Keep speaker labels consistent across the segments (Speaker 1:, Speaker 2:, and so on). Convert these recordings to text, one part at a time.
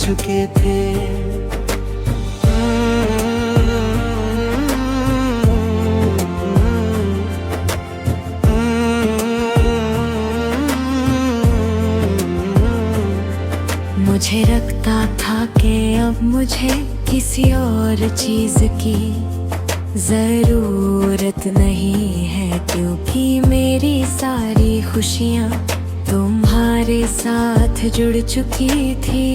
Speaker 1: चुके थे।
Speaker 2: मुझे लगता था कि अब मुझे किसी और चीज की जरूरत नहीं है, क्योंकि मेरी सारी खुशियाँ तुम्हारे साथ जुड़ चुकी थी।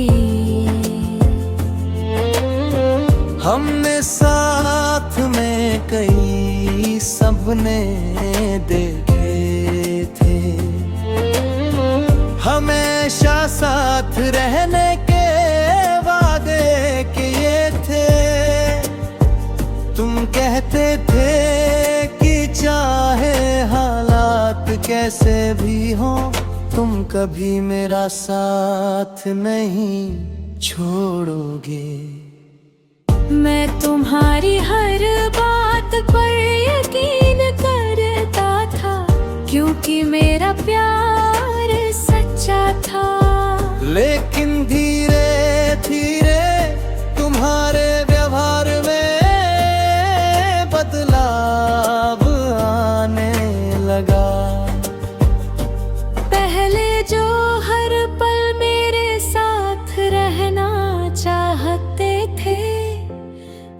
Speaker 1: हमने साथ में कई सपने देखे थे, हमेशा साथ रहने के वादे किए थे। तुम कहते थे कि चाहे हालात कैसे भी हों, तुम कभी मेरा साथ नहीं छोड़ोगे।
Speaker 2: मैं तुम्हारी हर बात पर यकीन करता था, क्योंकि मेरा प्यार सच्चा था।
Speaker 1: लेकिन धीरे धीरे तुम्हारे व्यवहार में बदलाव आने लगा।
Speaker 2: पहले जो हर पल मेरे साथ रहना चाहते थे,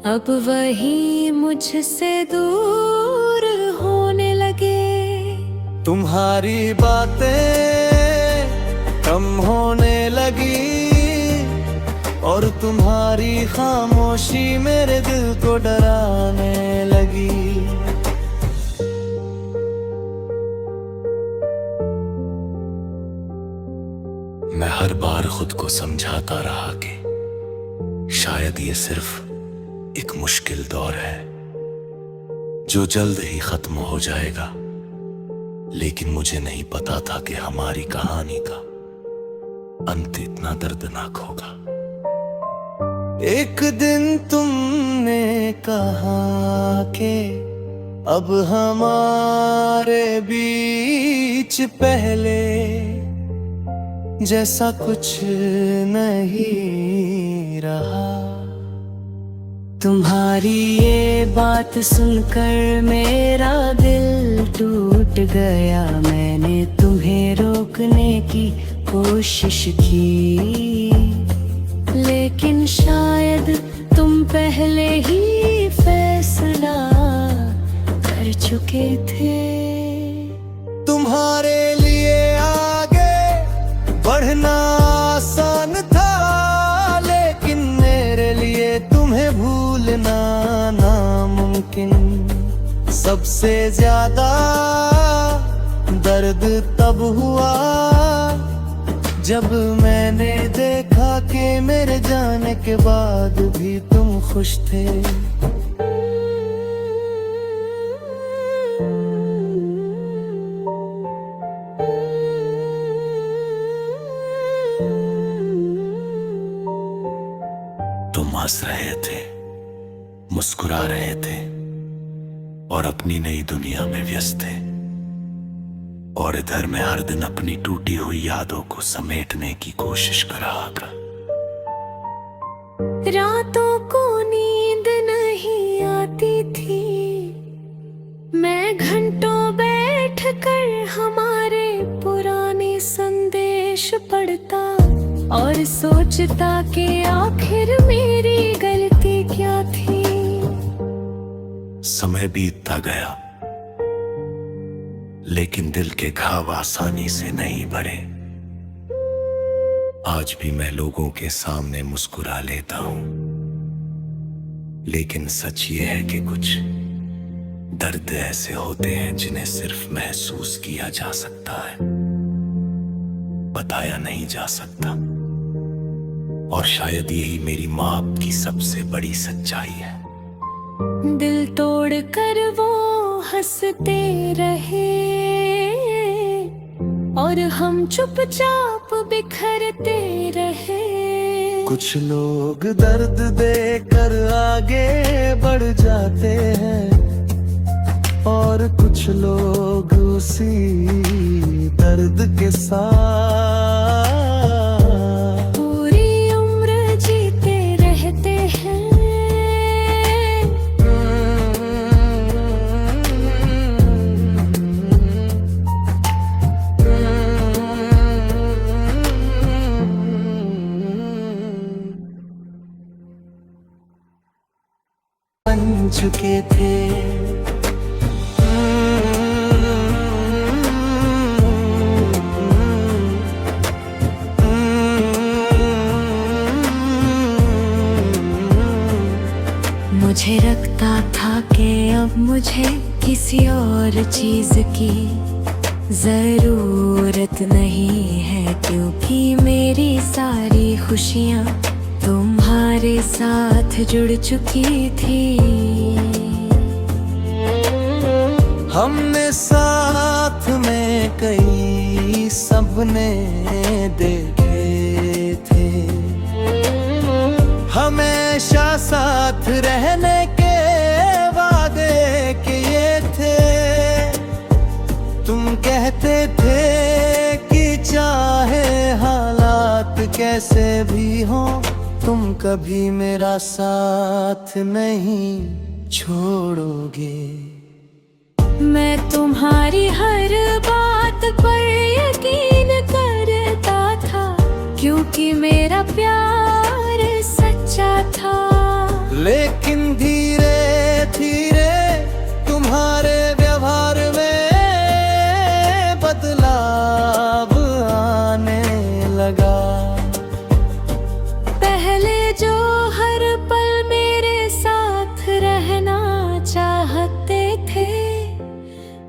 Speaker 2: अब वही मुझसे दूर होने लगे।
Speaker 1: तुम्हारी बातें कम होने लगी और तुम्हारी खामोशी मेरे दिल को डराने लगी। मैं हर बार खुद को समझाता रहा कि शायद ये सिर्फ एक मुश्किल दौर है जो जल्द ही खत्म हो जाएगा, लेकिन मुझे नहीं पता था कि हमारी कहानी का अंत इतना दर्दनाक होगा। एक दिन तुमने कहा कि अब हमारे बीच पहले जैसा कुछ नहीं रहा।
Speaker 2: तुम्हारी ये बात सुनकर मेरा दिल टूट गया। मैंने तुम्हें रोकने की कोशिश की, लेकिन शायद तुम पहले ही फैसला कर चुके थे।
Speaker 1: तुम्हारे लिए आगे बढ़ना आसान था, लेकिन मेरे लिए तुम्हें भूलना नामुमकिन। सबसे ज्यादा दर्द तब हुआ जब मैंने देखा कि मेरे जाने के बाद भी तुम खुश थे। तुम हंस रहे थे, मुस्कुरा रहे थे और अपनी नई दुनिया में व्यस्त थे, और इधर मैं हर दिन अपनी टूटी हुई यादों को समेटने की कोशिश कर रहा था।
Speaker 2: रातों को नींद नहीं आती थी, मैं घंटों बैठकर हमारे पुराने संदेश पढ़ता और सोचता कि आखिर मेरी गलती क्या थी।
Speaker 1: समय बीतता गया, लेकिन दिल के घाव आसानी से नहीं भरे। आज भी मैं लोगों के सामने मुस्कुरा लेता हूं, लेकिन सच ये है कि कुछ दर्द ऐसे होते हैं जिन्हें सिर्फ महसूस किया जा सकता है, बताया नहीं जा सकता। और शायद यही मेरी माँ की सबसे बड़ी सच्चाई है।
Speaker 2: दिल तोड़ कर वो हंसते रहे और हम चुपचाप बिखरते रहे।
Speaker 1: कुछ लोग दर्द देकर आगे बढ़ जाते हैं और कुछ लोग उसी दर्द के साथ
Speaker 2: पूरी उम्र
Speaker 1: चुके थे।
Speaker 2: मुझे लगता था कि अब मुझे किसी और चीज की जरूरत नहीं है, क्योंकि मेरी सारी खुशियाँ तुम्हारे साथ जुड़ चुकी थी।
Speaker 1: हमने साथ में कई सपने देखे थे, हमेशा साथ रहने के वादे किए थे। तुम कहते थे कि चाहे हालात कैसे भी हो, तुम कभी मेरा साथ नहीं छोड़ोगे।
Speaker 2: मैं तुम्हारी हर बात पर यकीन करता था, क्योंकि मेरा प्यार सच्चा था।
Speaker 1: लेकिन धीरे धीरे तुम्हारे व्यवहार में बदलाव आने लगा।
Speaker 2: पहले जो हर पल मेरे साथ रहना चाहते थे,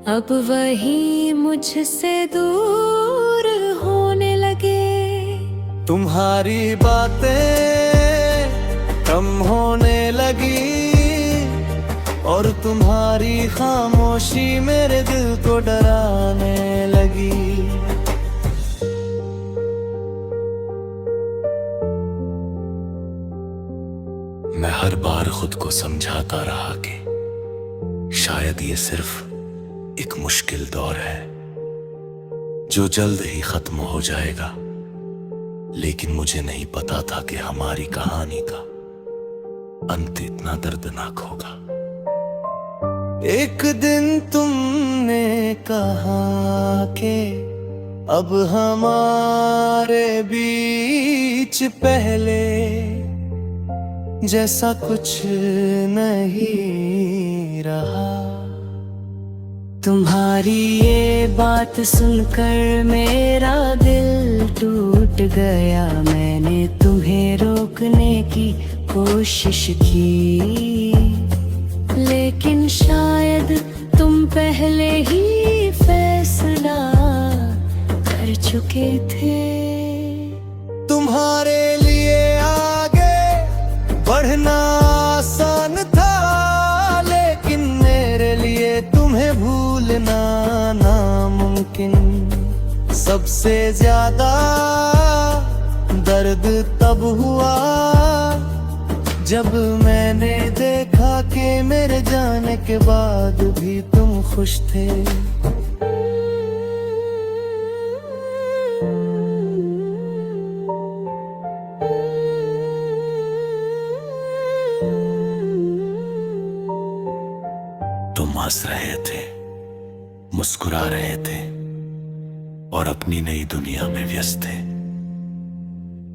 Speaker 2: अब वही मुझसे दूर होने लगे।
Speaker 1: तुम्हारी बातें कम होने लगी और तुम्हारी खामोशी मेरे दिल को डराने लगी। मैं हर बार खुद को समझाता रहा कि शायद ये सिर्फ एक मुश्किल दौर है जो जल्द ही खत्म हो जाएगा। लेकिन मुझे नहीं पता था कि हमारी कहानी का अंत इतना दर्दनाक होगा। एक दिन तुमने कहा कि अब हमारे बीच पहले जैसा कुछ नहीं रहा।
Speaker 2: तुम्हारी ये बात सुनकर मेरा दिल टूट गया। मैंने तुम्हें रोकने की कोशिश की, लेकिन शायद तुम पहले ही फैसला कर चुके थे।
Speaker 1: तुम्हारे लिए आगे बढ़ना आसान था, लेकिन मेरे लिए तुम्हें भूलना नामुमकिन। सबसे ज्यादा दर्द तब हुआ जब मैंने देखा कि मेरे जाने के बाद भी तुम खुश थे। तुम हंस रहे थे, मुस्कुरा रहे थे और अपनी नई दुनिया में व्यस्त थे,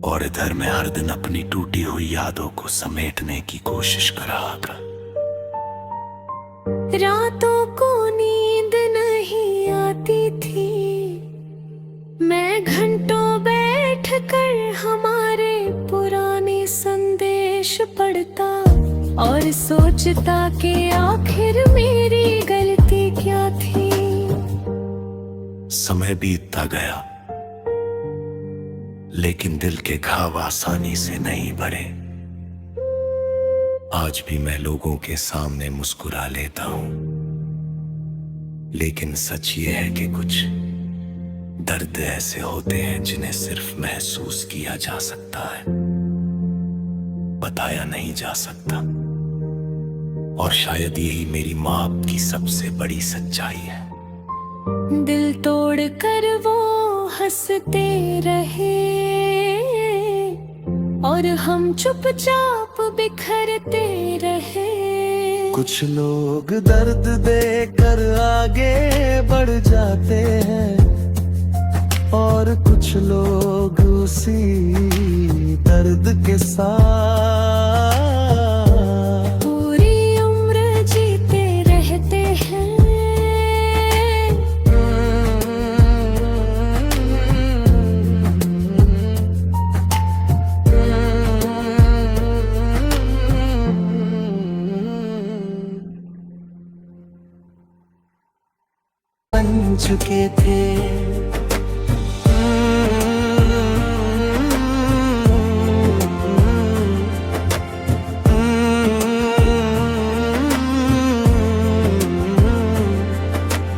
Speaker 1: और इधर मैं हर दिन अपनी टूटी हुई यादों को समेटने की कोशिश कर रहा था।
Speaker 2: रातों को नींद नहीं आती थी, मैं घंटों बैठकर हमारे पुराने संदेश पढ़ता और सोचता कि आखिर मेरी गलती क्या थी।
Speaker 1: समय बीतता गया, लेकिन दिल के घाव आसानी से नहीं भरे। आज भी मैं लोगों के सामने मुस्कुरा लेता हूं, लेकिन सच ये है कि कुछ दर्द ऐसे होते हैं जिन्हें सिर्फ महसूस किया जा सकता है, बताया नहीं जा सकता। और शायद यही मेरी माँ की सबसे बड़ी सच्चाई है।
Speaker 2: दिल तोड़ कर वो हंसते रहे और हम चुपचाप बिखरते रहे।
Speaker 1: कुछ लोग दर्द देकर आगे बढ़ जाते हैं और कुछ लोग उसी दर्द के साथ
Speaker 2: पूरी उम्र
Speaker 1: चुके थे।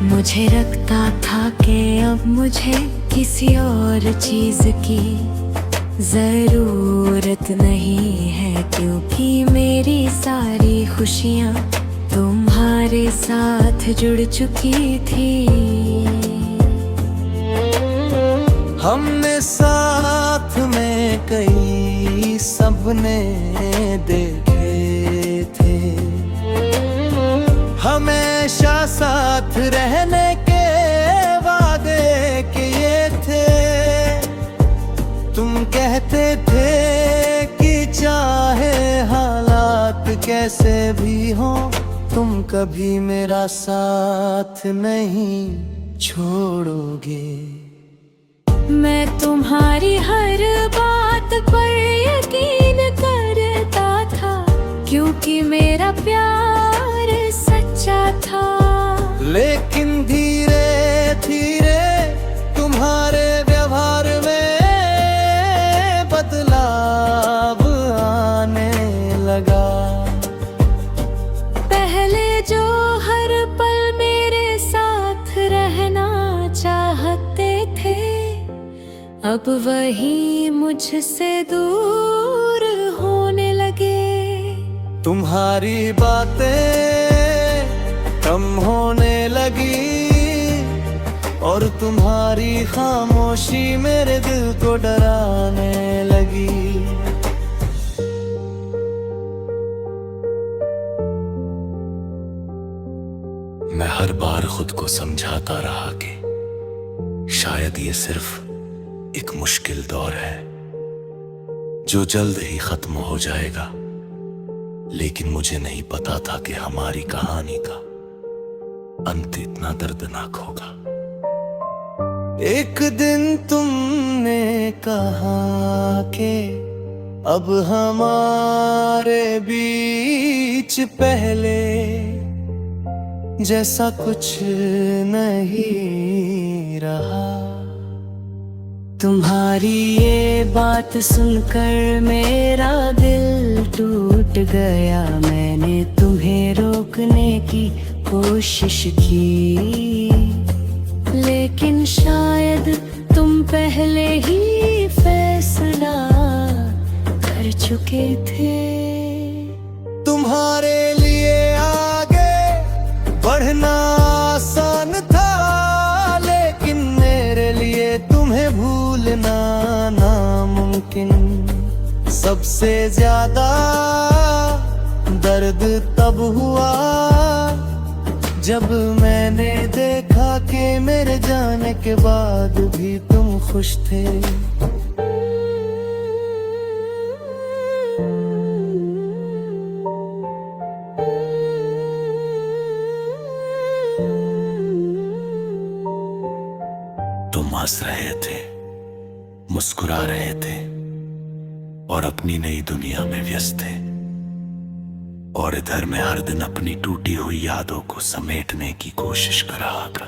Speaker 2: मुझे लगता था कि अब मुझे किसी और चीज की जरूरत नहीं है, क्योंकि मेरी सारी खुशियाँ तुम्हारे साथ जुड़ चुकी थी।
Speaker 1: हमने साथ में कई सपने देखे थे, हमेशा साथ रहने के वादे किए थे। तुम कहते थे कि चाहे हालात कैसे भी हो, तुम कभी मेरा साथ नहीं छोड़ोगे।
Speaker 2: मैं तुम्हारी हर बात पर यकीन करता था, क्योंकि मेरा प्यार सच्चा था।
Speaker 1: लेकिन धीरे धीरे तुम्हारे व्यवहार में बदलाव आने लगा।
Speaker 2: पहले जो हर पल मेरे साथ रहना चाहते थे, अब वही मुझसे दूर होने लगे।
Speaker 1: तुम्हारी बातें कम होने लगी और तुम्हारी खामोशी मेरे दिल को डराने लगी। मैं हर बार खुद को समझाता रहा कि शायद ये सिर्फ एक मुश्किल दौर है जो जल्द ही खत्म हो जाएगा। लेकिन मुझे नहीं पता था कि हमारी कहानी का अंत इतना दर्दनाक होगा। एक दिन तुमने कहा कि अब हमारे बीच पहले जैसा कुछ नहीं रहा।
Speaker 2: तुम्हारी ये बात सुनकर मेरा दिल टूट गया। मैंने तुम्हें रोकने की कोशिश की, लेकिन शायद तुम पहले ही फैसला कर चुके थे।
Speaker 1: तुम्हारे लिए आगे बढ़ना आसान था, लेकिन मेरे लिए तुम्हें भूलना नामुमकिन। सबसे ज्यादा दर्द तब हुआ जब मैंने देखा कि मेरे जाने के बाद भी तुम खुश थे। तुम हंस रहे थे, मुस्कुरा रहे थे और अपनी नई दुनिया में व्यस्त थे, और इधर मैं हर दिन अपनी टूटी हुई यादों को समेटने की कोशिश कर रहा था।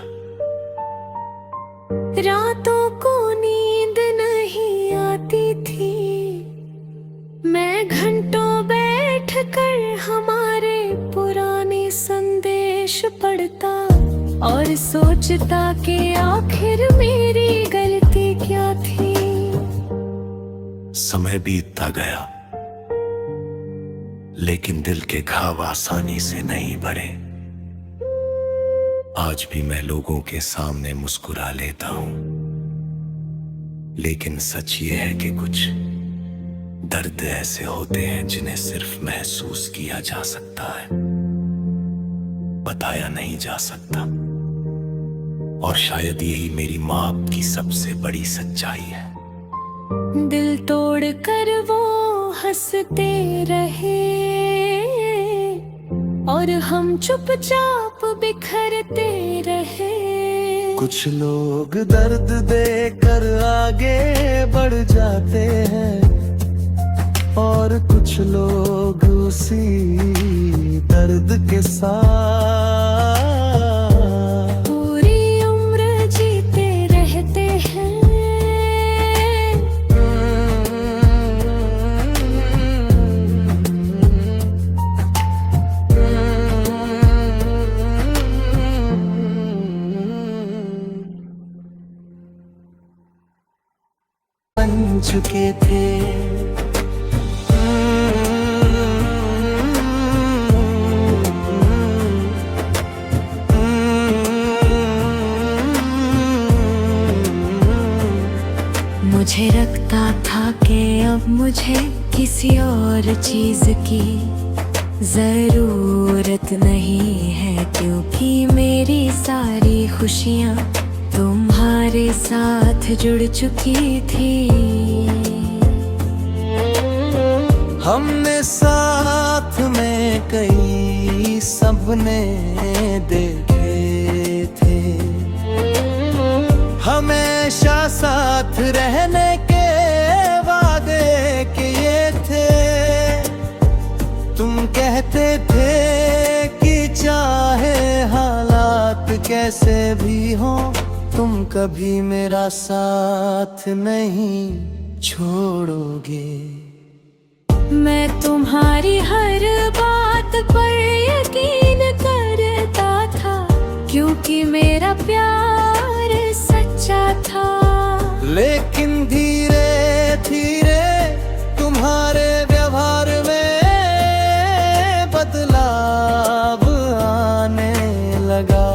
Speaker 2: रातों को नींद नहीं आती थी, मैं घंटों बैठकर हमारे पुराने संदेश पढ़ता और सोचता कि आखिर मेरी गलती क्या थी।
Speaker 1: समय बीतता गया, लेकिन दिल के घाव आसानी से नहीं भरे। आज भी मैं लोगों के सामने मुस्कुरा लेता हूं, लेकिन सच ये है कि कुछ दर्द ऐसे होते हैं जिन्हें सिर्फ महसूस किया जा सकता है, बताया नहीं जा सकता। और शायद यही मेरी माँ की सबसे बड़ी सच्चाई है।
Speaker 2: दिल तोड़ कर वो हंसते रहे और हम चुपचाप बिखरते रहे।
Speaker 1: कुछ लोग दर्द देकर आगे बढ़ जाते हैं और कुछ लोग उसी दर्द के साथ
Speaker 2: पूरी उम्र
Speaker 1: चुके थे।
Speaker 2: मुझे लगता था कि अब मुझे किसी और चीज की जरूरत नहीं है, क्योंकि मेरी सारी खुशियाँ तुम्हारे साथ जुड़ चुकी थी।
Speaker 1: हमने साथ में कई सपने देखे थे, हमेशा साथ रहने के वादे किए थे। तुम कहते थे कि चाहे हालात कैसे भी हो, तुम कभी मेरा साथ नहीं छोड़ोगे।
Speaker 2: मैं तुम्हारी हर बात पर यकीन करता था, क्योंकि मेरा प्यार सच्चा था।
Speaker 1: लेकिन धीरे धीरे तुम्हारे व्यवहार में बदलाव आने लगा।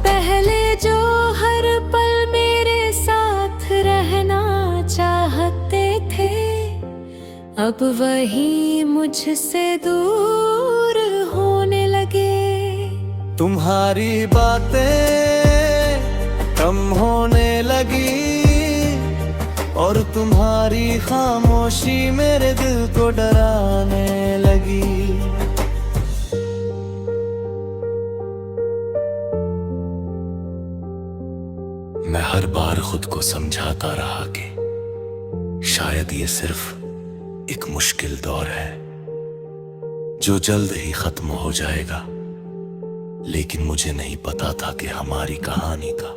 Speaker 2: पहले जो हर पल मेरे साथ रहना चाहते थे, अब वही मुझसे दूर होने लगे।
Speaker 1: तुम्हारी बातें कम होने लगी और तुम्हारी खामोशी मेरे दिल को डराने लगी। मैं हर बार खुद को समझाता रहा कि शायद ये सिर्फ एक मुश्किल दौर है जो जल्द ही खत्म हो जाएगा, लेकिन मुझे नहीं पता था कि हमारी कहानी का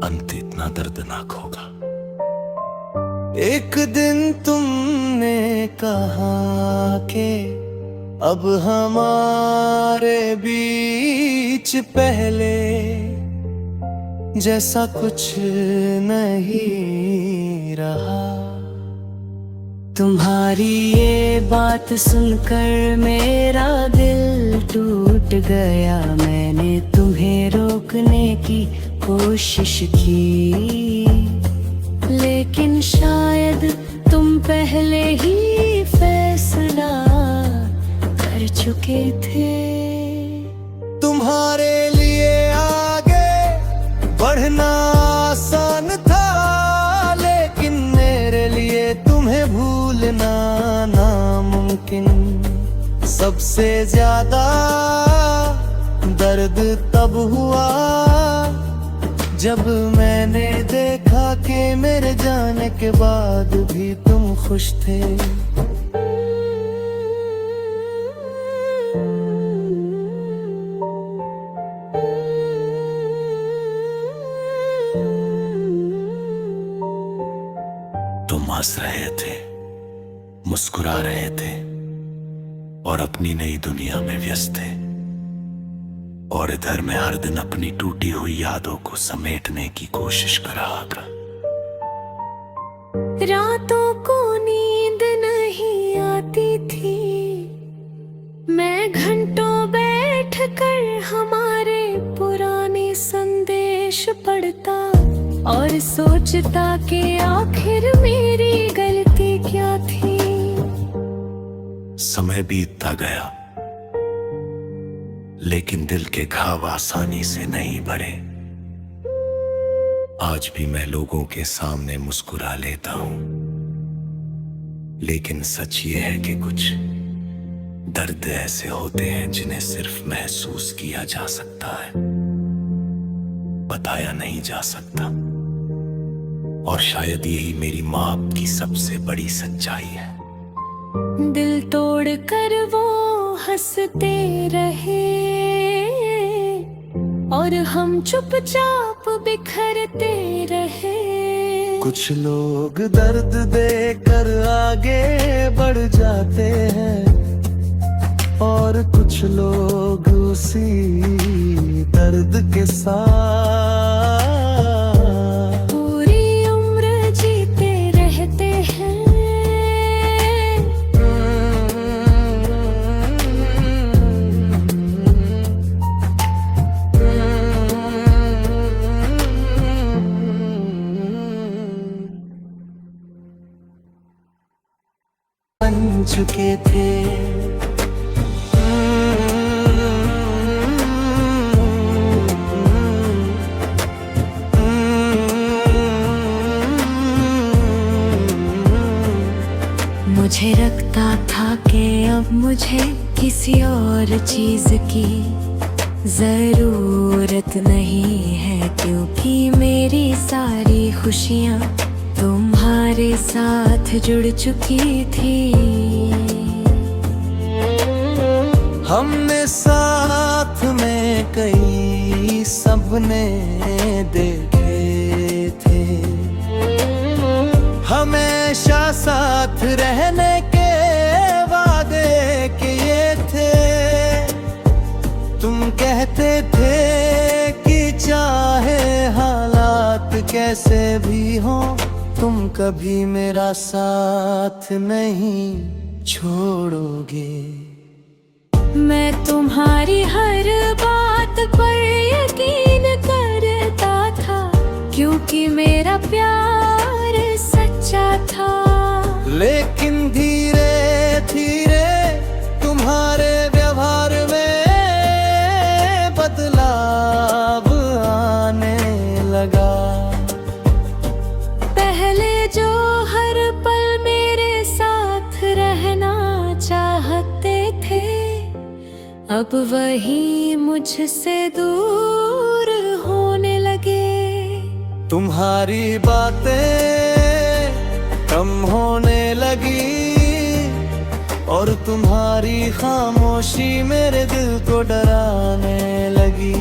Speaker 1: अंत इतना दर्दनाक होगा। एक दिन तुमने कहा कि अब हमारे बीच पहले जैसा कुछ नहीं रहा।
Speaker 2: तुम्हारी ये बात सुनकर मेरा दिल टूट गया। मैंने तुम्हें रोकने की कोशिश की, लेकिन शायद तुम पहले ही फैसला कर चुके थे।
Speaker 1: तुम्हारे लिए आगे बढ़ना आसान था, लेकिन मेरे लिए तुम्हें भूलना नामुमकिन। सबसे ज्यादा दर्द तब हुआ जब मैंने देखा कि मेरे जाने के बाद भी तुम खुश थे। तुम हंस रहे थे, मुस्कुरा रहे थे और अपनी नई दुनिया में व्यस्त थे, और इधर मैं हर दिन अपनी टूटी हुई यादों को समेटने की कोशिश कर रहा था।
Speaker 2: रातों को नींद नहीं आती थी, मैं घंटों बैठकर हमारे पुराने संदेश पढ़ता और सोचता कि आखिर मेरी गलती क्या थी।
Speaker 1: समय बीतता गया, लेकिन दिल के घाव आसानी से नहीं भरे। आज भी मैं लोगों के सामने मुस्कुरा लेता हूं, लेकिन सच ये है कि कुछ दर्द ऐसे होते हैं जिन्हें सिर्फ महसूस किया जा सकता है, बताया नहीं जा सकता। और शायद यही मेरी माँ की सबसे बड़ी सच्चाई है।
Speaker 2: दिल तोड़ कर वो हंसते रहे और हम चुपचाप बिखरते रहे।
Speaker 1: कुछ लोग दर्द देकर आगे बढ़ जाते हैं और कुछ लोग उसी दर्द के साथ
Speaker 2: पूरी उम्र
Speaker 1: बन चुके थे।
Speaker 2: मुझे लगता था कि अब मुझे किसी और चीज की जरूरत नहीं है, क्योंकि मेरी सारी खुशियाँ तुम्हारे साथ जुड़ चुकी थी।
Speaker 1: हमने साथ में कई सपने देखे थे, हमेशा साथ रहने के वादे किए थे। तुम कहते थे कि चाहे हालात कैसे भी हो, तुम कभी मेरा साथ नहीं छोड़ोगे।
Speaker 2: मैं तुम्हारी हर बात पर यकीन करता था, क्योंकि मेरा प्यार सच्चा था।
Speaker 1: लेकिन धीरे धीरे तुम्हारे व्यवहार में बदलाव आने लगा।
Speaker 2: पहले जो हर पल मेरे साथ रहना चाहते थे, अब वही मुझसे दूर होने लगे।
Speaker 1: तुम्हारी बातें कम होने लगी और तुम्हारी खामोशी मेरे दिल को डराने लगी।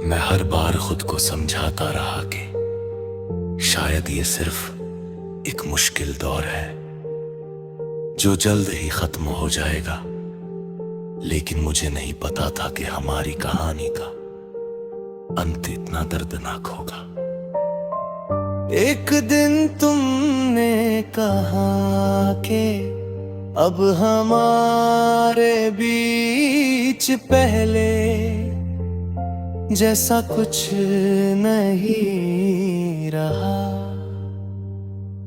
Speaker 1: मैं हर बार खुद को समझाता रहा कि शायद ये सिर्फ एक मुश्किल दौर है जो जल्द ही खत्म हो जाएगा। लेकिन मुझे नहीं पता था कि हमारी कहानी का अंत इतना दर्दनाक होगा। एक दिन तुमने कहा कि अब हमारे बीच पहले जैसा कुछ नहीं रहा।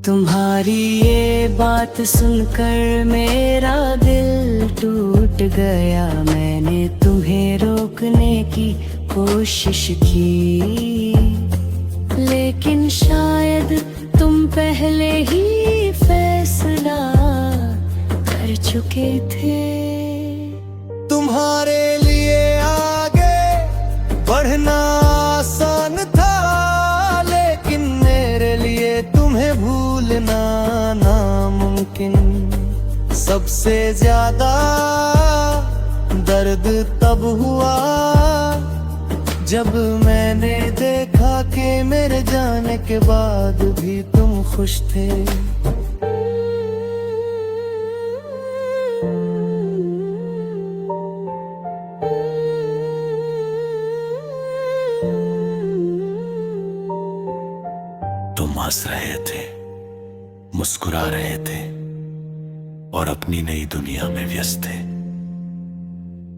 Speaker 2: तुम्हारी ये बात सुनकर मेरा दिल टूट गया। मैंने तुम्हें रोकने की कोशिश की, लेकिन शायद तुम पहले ही फैसला कर चुके थे।
Speaker 1: तुम्हारे लिए आगे बढ़ना आसान था, लेकिन मेरे लिए तुम्हें भूलना नामुमकिन। सबसे ज्यादा दर्द तब हुआ जब मैंने देखा कि मेरे जाने के बाद भी तुम खुश थे। तुम हंस रहे थे, मुस्कुरा रहे थे और अपनी नई दुनिया में व्यस्त थे,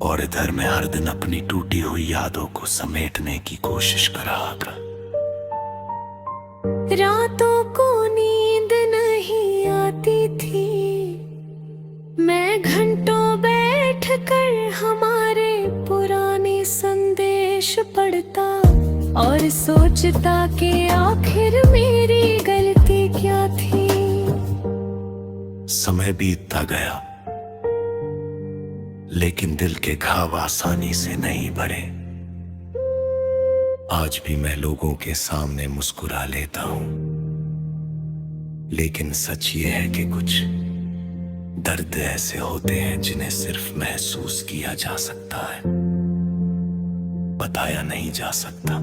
Speaker 1: और इधर मैं हर दिन अपनी टूटी हुई यादों को समेटने की कोशिश कर रहा था।
Speaker 2: रातों को नींद नहीं आती थी, मैं घंटों बैठकर हमारे पुराने संदेश पढ़ता और सोचता कि आखिर मेरी गलती क्या थी।
Speaker 1: समय बीतता गया, लेकिन दिल के घाव आसानी से नहीं भरे। आज भी मैं लोगों के सामने मुस्कुरा लेता हूं, लेकिन सच ये है कि कुछ दर्द ऐसे होते हैं जिन्हें सिर्फ महसूस किया जा सकता है, बताया नहीं जा सकता।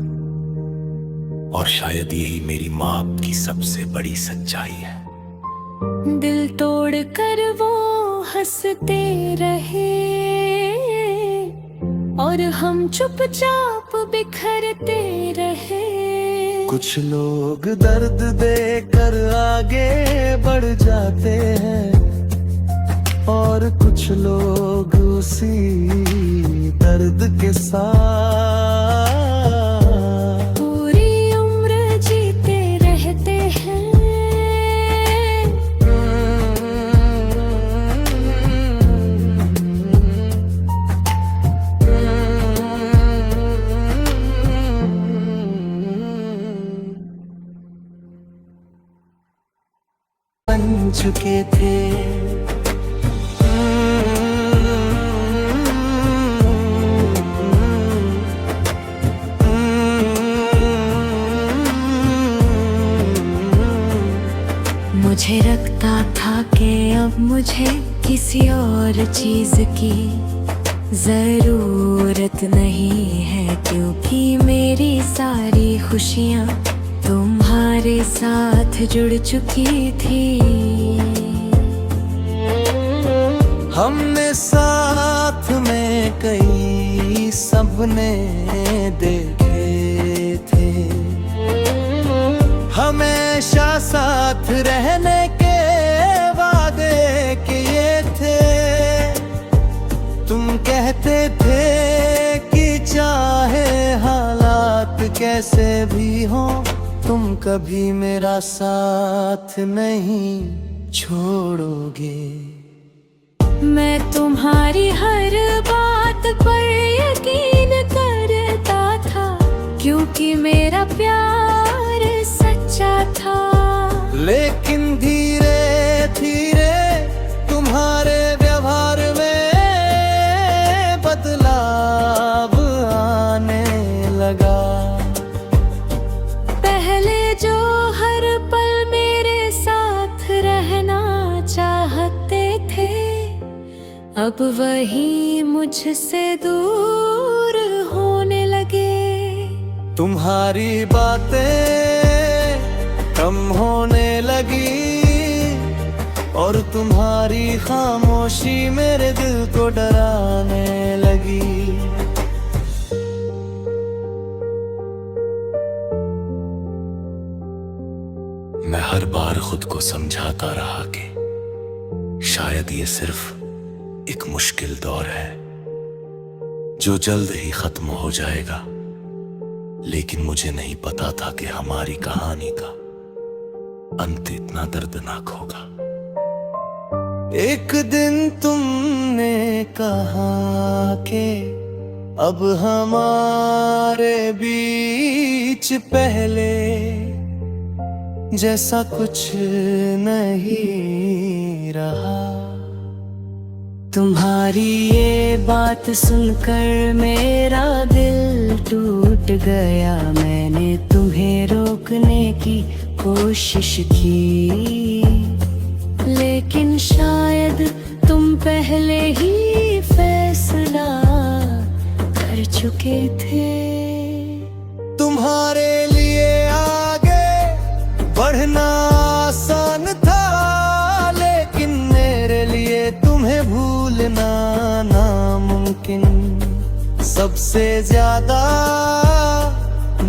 Speaker 1: और शायद यही मेरी माँ की सबसे बड़ी सच्चाई है।
Speaker 2: दिल तोड़ कर वो हंसते रहे और हम चुपचाप बिखरते रहे।
Speaker 1: कुछ लोग दर्द देकर आगे बढ़ जाते हैं और कुछ लोग उसी दर्द के साथ
Speaker 2: पूरी
Speaker 1: बन चुके थे।
Speaker 2: मुझे लगता था कि अब मुझे किसी और चीज की जरूरत नहीं है, क्योंकि मेरी सारी खुशियाँ तुम्हारे साथ जुड़ चुकी थी।
Speaker 1: हमने साथ में कई सपने देखे थे, हमेशा साथ रहने के वादे किए थे। तुम कहते थे कि चाहे हालात कैसे भी हो, तुम कभी मेरा साथ नहीं छोड़ोगे।
Speaker 2: मैं तुम्हारी हर बात पर यकीन करता था, क्योंकि मेरा प्यार सच्चा था।
Speaker 1: लेकिन धीरे धीरे तुम्हारे व्यवहार में बदलाव आने लगा।
Speaker 2: पहले जो हर पल मेरे साथ रहना चाहते थे, अब वही मुझसे दूर होने लगे।
Speaker 1: तुम्हारी बातें कम होने लगी और तुम्हारी खामोशी मेरे दिल को डराने लगी। मैं हर बार खुद को समझाता रहा कि शायद ये सिर्फ एक मुश्किल दौर है जो जल्द ही खत्म हो जाएगा। लेकिन मुझे नहीं पता था कि हमारी कहानी का अंत इतना दर्दनाक होगा। एक दिन तुमने कहा कि अब हमारे बीच पहले जैसा कुछ नहीं रहा।
Speaker 2: तुम्हारी ये बात सुनकर मेरा दिल टूट गया। मैंने तुम्हें रोकने की कोशिश की, लेकिन शायद तुम पहले ही फैसला कर चुके थे।
Speaker 1: तुम्हारे लिए आगे बढ़ना आसान था, लेकिन मेरे लिए तुम्हें भूलना नामुमकिन। सबसे ज्यादा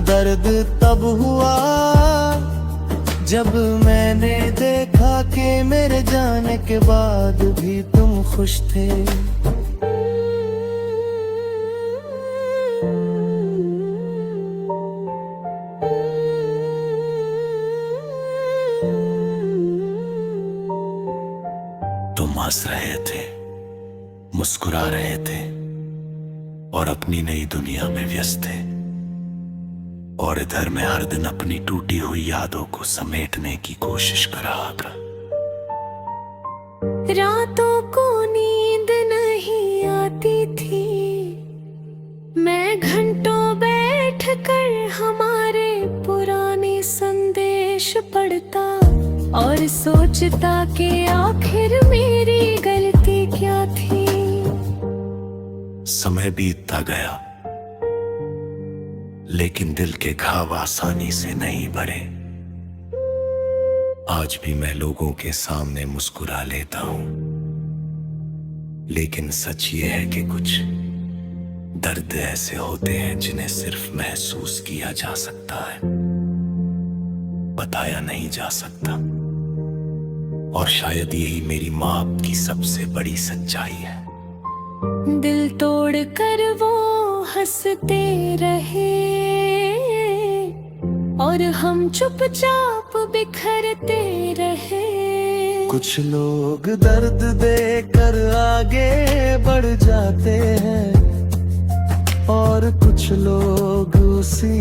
Speaker 1: दर्द तब हुआ जब मैंने देखा कि मेरे जाने के बाद भी तुम खुश थे। तुम हंस रहे थे, मुस्कुरा रहे थे और अपनी नई दुनिया में व्यस्त थे, और इधर मैं हर दिन अपनी टूटी हुई यादों को समेटने की कोशिश कर रहा था।
Speaker 2: रातों को नींद नहीं आती थी, मैं घंटों बैठकर हमारे पुराने संदेश पढ़ता और सोचता कि आखिर मेरी गलती क्या थी।
Speaker 1: समय बीतता गया, लेकिन दिल के घाव आसानी से नहीं भरे। आज भी मैं लोगों के सामने मुस्कुरा लेता हूं, लेकिन सच ये है कि कुछ दर्द ऐसे होते हैं जिन्हें सिर्फ महसूस किया जा सकता है, बताया नहीं जा सकता। और शायद यही मेरी माँ की सबसे बड़ी सच्चाई है।
Speaker 2: दिल तोड़ कर वो हंसते रहे और हम चुपचाप बिखरते रहे।
Speaker 1: कुछ लोग दर्द देकर आगे बढ़ जाते हैं और कुछ लोग उसी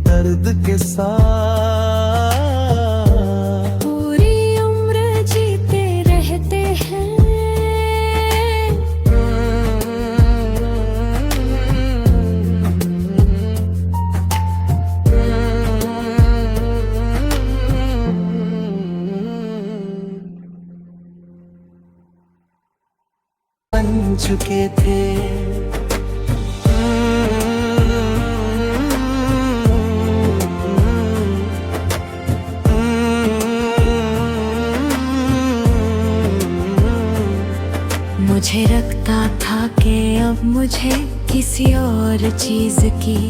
Speaker 1: दर्द के साथ
Speaker 2: पूरी उम्र
Speaker 1: चुके थे।
Speaker 2: मुझे लगता था कि अब मुझे किसी और चीज की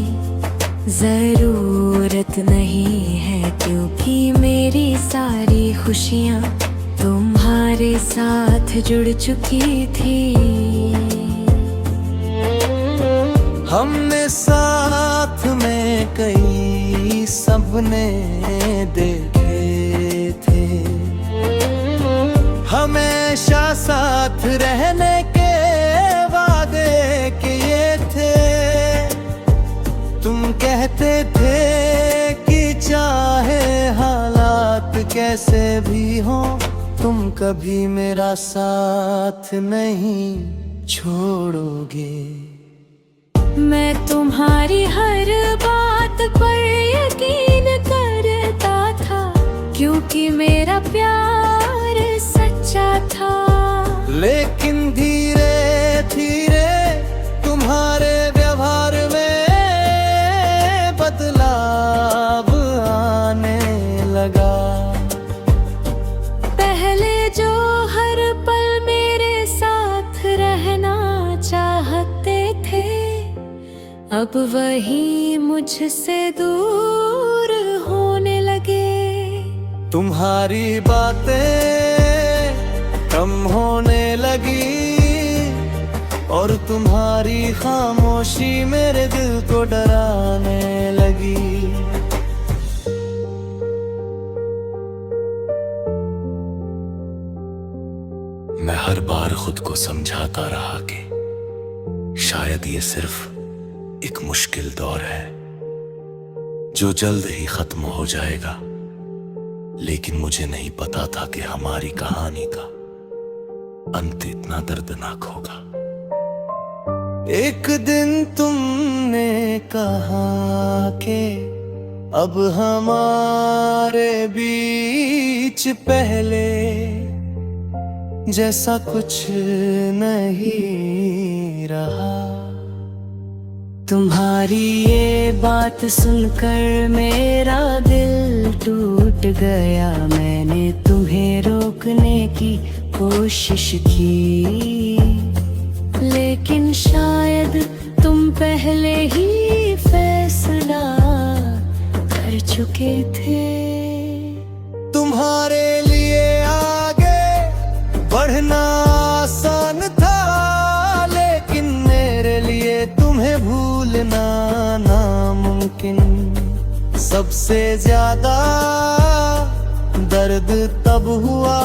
Speaker 2: जरूरत नहीं है, क्योंकि मेरी सारी खुशियाँ तुम्हारे साथ जुड़ चुकी थी।
Speaker 1: हमने साथ में कई सपने देखे थे, हमेशा साथ रहने के वादे किए थे। तुम कहते थे कि चाहे हालात कैसे भी हो, तुम कभी मेरा साथ नहीं छोड़ोगे।
Speaker 2: मैं तुम्हारी हर बात पर यकीन करता था, क्योंकि मेरा प्यार सच्चा था।
Speaker 1: लेकिन धीरे धीरे तुम्हारे व्यवहार में बदलाव आने लगा।
Speaker 2: पहले जो हर पल मेरे साथ रहना चाहते थे, अब वही मुझसे दूर होने लगे।
Speaker 1: तुम्हारी बातें कम होने लगी और तुम्हारी खामोशी मेरे दिल को डराने लगी। मैं हर बार खुद को समझाता रहा कि शायद ये सिर्फ एक मुश्किल दौर है जो जल्द ही खत्म हो जाएगा। लेकिन मुझे नहीं पता था कि हमारी कहानी का अंत इतना दर्दनाक होगा। एक दिन तुमने कहा कि अब हमारे बीच पहले जैसा कुछ नहीं रहा।
Speaker 2: तुम्हारी ये बात सुनकर मेरा दिल टूट गया। मैंने तुम्हें रोकने की कोशिश की, लेकिन शायद तुम पहले ही फैसला कर चुके थे।
Speaker 1: तुम्हारे लिए आगे बढ़ना आसान था, लेकिन मेरे लिए तुम्हें भूलना नामुमकिन। सबसे ज्यादा दर्द तब हुआ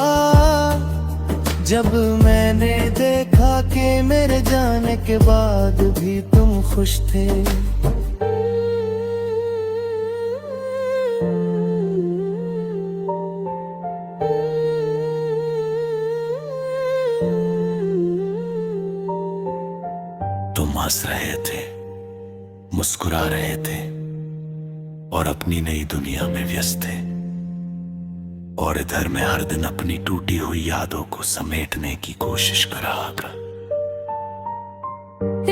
Speaker 1: जब मैंने देखा कि मेरे जाने के बाद भी तुम खुश थे। तुम हंस रहे थे, मुस्कुरा रहे थे और अपनी नई दुनिया में व्यस्त थे, और इधर मैं हर दिन अपनी टूटी हुई यादों को समेटने की कोशिश कर रहा था।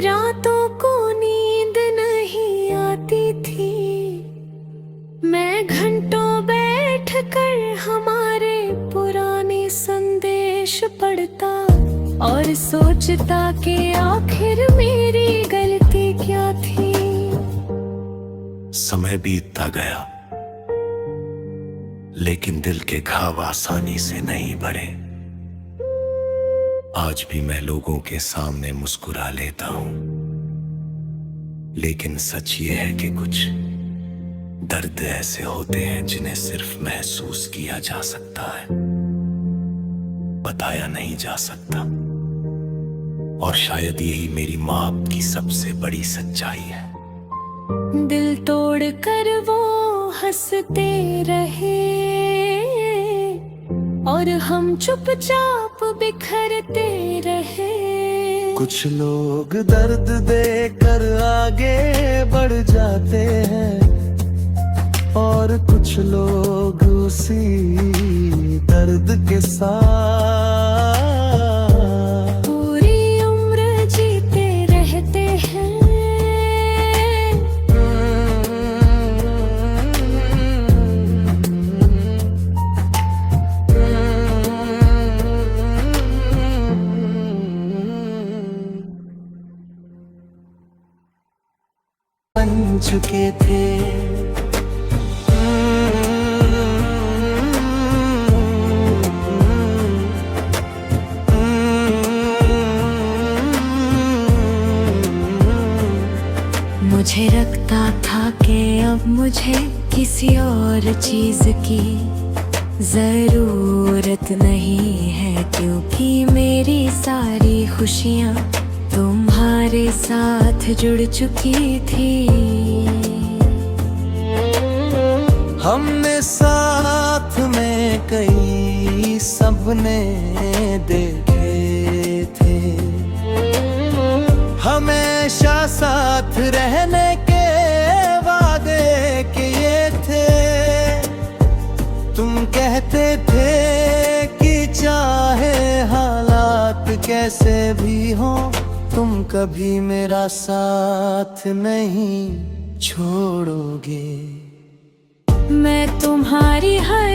Speaker 2: रातों को नींद नहीं आती थी, मैं घंटों बैठकर हमारे पुराने संदेश पढ़ता और सोचता कि आखिर मेरी गलती क्या थी।
Speaker 1: समय बीतता गया, लेकिन दिल के घाव आसानी से नहीं भरे। आज भी मैं लोगों के सामने मुस्कुरा लेता हूं, लेकिन सच ये है कि कुछ दर्द ऐसे होते हैं जिन्हें सिर्फ महसूस किया जा सकता है, बताया नहीं जा सकता। और शायद यही मेरी माँ की सबसे बड़ी सच्चाई है।
Speaker 2: दिल तोड़ कर वो हंसते रहे और हम चुपचाप बिखरते रहे।
Speaker 1: कुछ लोग दर्द देकर आगे बढ़ जाते हैं और कुछ लोग उसी दर्द के साथ
Speaker 2: पूरी उम्र
Speaker 1: चुके थे।
Speaker 2: मुझे लगता था कि अब मुझे किसी और चीज की जरूरत नहीं है, क्योंकि मेरी सारी खुशियाँ तुम्हारे साथ जुड़ चुकी थी।
Speaker 1: हमने साथ में कई सपने देखे थे, हमेशा साथ रहने के वादे किए थे। तुम कहते थे कि चाहे हालात कैसे भी हो, तुम कभी मेरा साथ नहीं छोड़ोगे।
Speaker 2: मैं तुम्हारी हर